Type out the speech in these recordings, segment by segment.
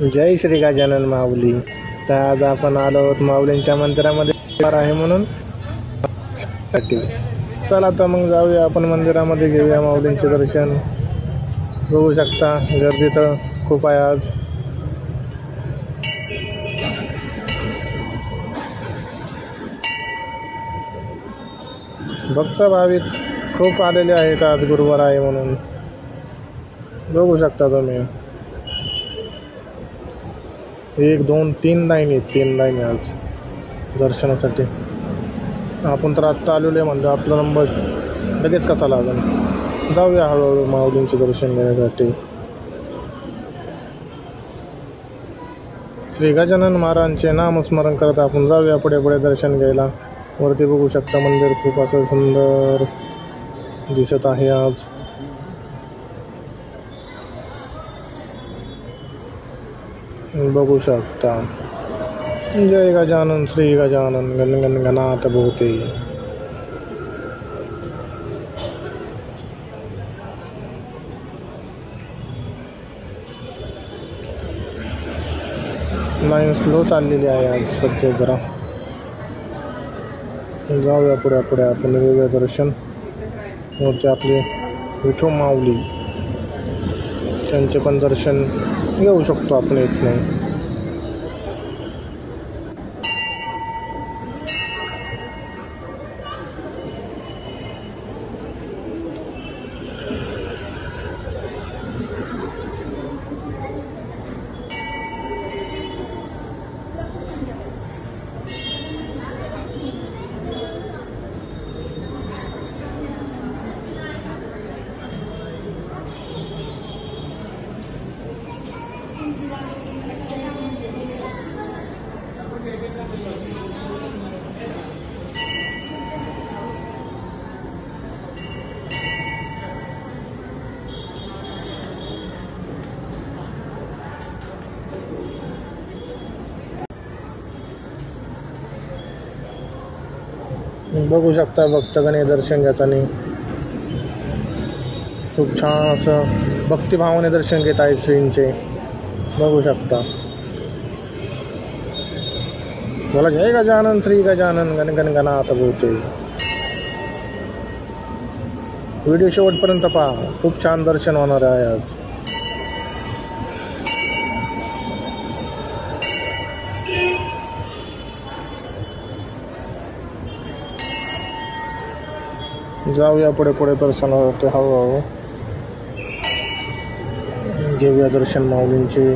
जय श्री गजानन माऊली. तर आज आपण आलो आहोत माऊलींच्या मंदिरामध्ये आहे म्हणून. चला तर मग जाऊया आपण मंदिरामध्ये, घेऊया माऊलींचे दर्शन. बघू शकता गर्दी तर खूप आहे आज. भक्त भाविक खूप आलेले आहेत आज, गुरुवार आहे म्हणून. बघू शकता तुम्ही 1 2 3 लाईन आहेत, 3 लाईन आज दर्शनासाठी. आपण तर आत्ता आलेलो आहे म्हणजे आपला नंबर लगेच कसा लागेल. जाऊया हळूहळू माऊलींचे दर्शन घेण्यासाठी. श्री गजानन महाराजांचे नामस्मरण करत आपण जाऊया पुढे पुढे दर्शन घ्यायला. वरती बघू शकता मंदिर खूप असं सुंदर दिसत आहे आज. बघू शकता. जय गजानन श्री गजानन गण गण गणात भोते. लाईन स्लो चाललेली आहे आज सध्या जरा. जाऊया पुढे पुढे आपण वेगळे दर्शन. होते आपले विठू माऊली, त्यांचे पण दर्शन घेऊ शकतो आपण येत नाही. बघू शकता भक्तगण दर्शन घेताना खूप छान असं भक्तिभावाने दर्शन घेत आहेत श्रींचे. बघू शकता. बोला जय गजानन श्री गजानन गण गण गणात भोते. व्हिडिओ शेवटपर्यंत पहा, खूप छान दर्शन होणार आहे आज. जाऊया पुढे पुढे दर्शन होते हळूहळू. घेऊया दर्शन माऊलींचे.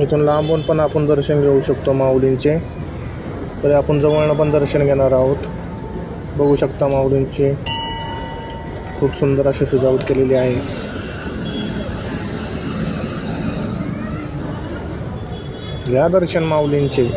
इथून लांबून पण आपण दर्शन घेऊ शकतो माऊलींचे. तरी आपण जवळनं पण दर्शन घेणार आहोत. बघू शकता माऊलींची खूप सुंदर अशी सजावट केलेली आहे. घ्या दर्शन माऊलींचे.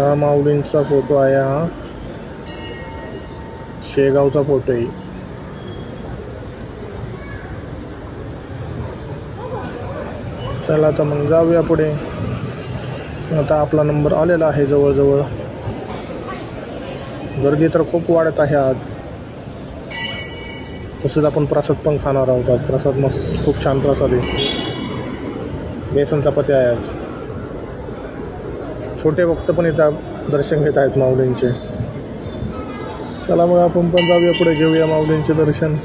हा माऊलींचा फोटो आहे, हा शेगावचा फोटो आहे. चला आता मग जाऊया पुढे. आता आपला नंबर आलेला आहे जवळजवळ. गर्दी तर खूप वाढत आहे आज. तसंच आपण प्रसाद पण खाणार आहोत आज. प्रसाद मस्त, खूप छान प्रसाद आहे. बेसन चपाती आहे आज. छोटे भक्त पण इथं दर्शन घेत आहेत माऊलींचे. चला मग आपण पण जाऊया पुढे, घेऊया माऊलींचे दर्शन.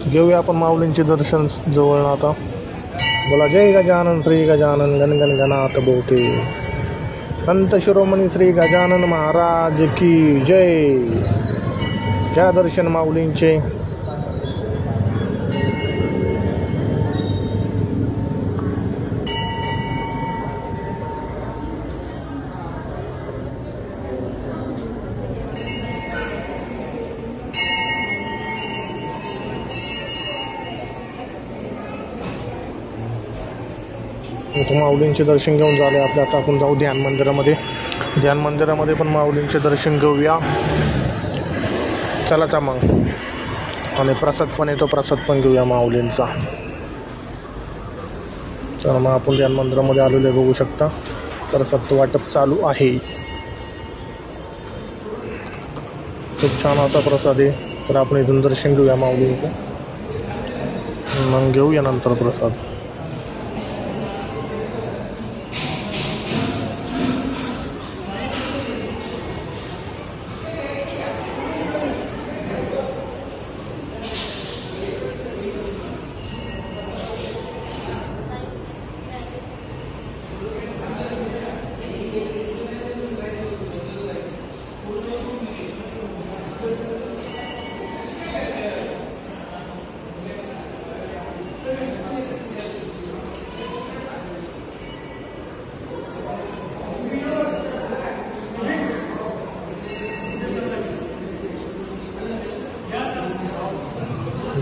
घेऊया आपण माऊलींचे दर्शन जवळ आता. बोला जय गजानन श्री गजानन गणगण गणात बोते. संत शिरोमणी श्री गजानन महाराज की जय. घ्या दर्शन माऊलींचे. माऊलींचे दर्शन घेऊन झाले आपले. आता आपण जाऊ ध्यान मंदिरामध्ये. ध्यान मंदिरामध्ये पण माऊलींचे दर्शन घेऊया. चला तर मग. आणि प्रसाद पण येतो, प्रसाद पण घेऊया माऊलींचा. चला मग आपण ध्यान मंदिरामध्ये आलेले बघू शकता. प्रसाद वाटप चालू आहे. खूप छान असा प्रसाद आहे. तर आपण इथून दर्शन घेऊया माऊलींचं, मग घेऊया नंतर प्रसाद.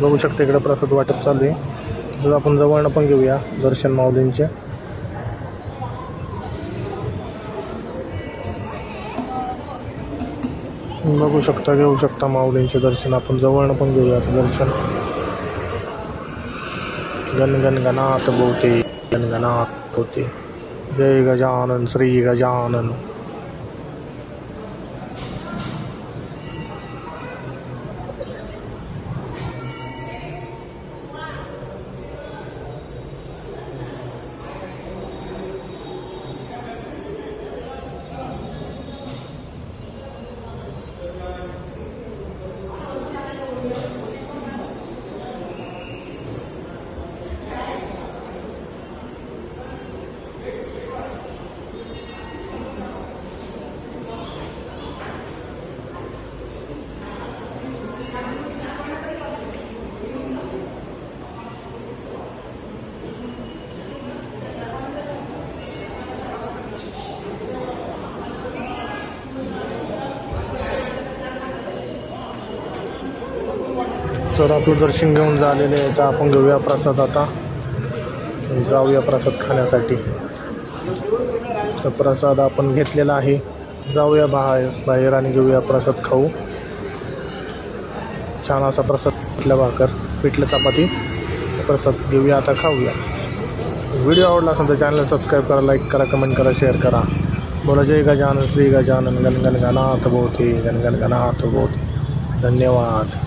बघू शकता इकडे प्रसाद वाटप चालू आहे. तसंच आपण जवळनं पण घेऊया दर्शन माऊलींचे. बघू शकता, घेऊ शकता माऊलींचे दर्शन. आपण जवळनं पण घेऊया दर्शन. गणगण गणात बोते, गणगणात बोते. जय गजानन श्री गजानन. तर आपलं दर्शन घेऊन झालेले आहे. तर आपण घेऊया प्रसाद. आता जाऊया प्रसाद खाण्यासाठी. तर प्रसाद आपण घेतलेला आहे. जाऊया बाहेर आणि घेऊया प्रसाद खाऊ. छान असा प्रसाद, पिठलं भाकर, पिठलं चपाती प्रसाद घेऊया. आता खाऊया. व्हिडिओ आवडला असेल तर चॅनल सबस्क्राईब करा, लाईक करा, कमेंट करा, शेअर करा. बोला जय गजानन श्री गजानन गणगण गणात बोते, गणगण गणात बोते. धन्यवाद.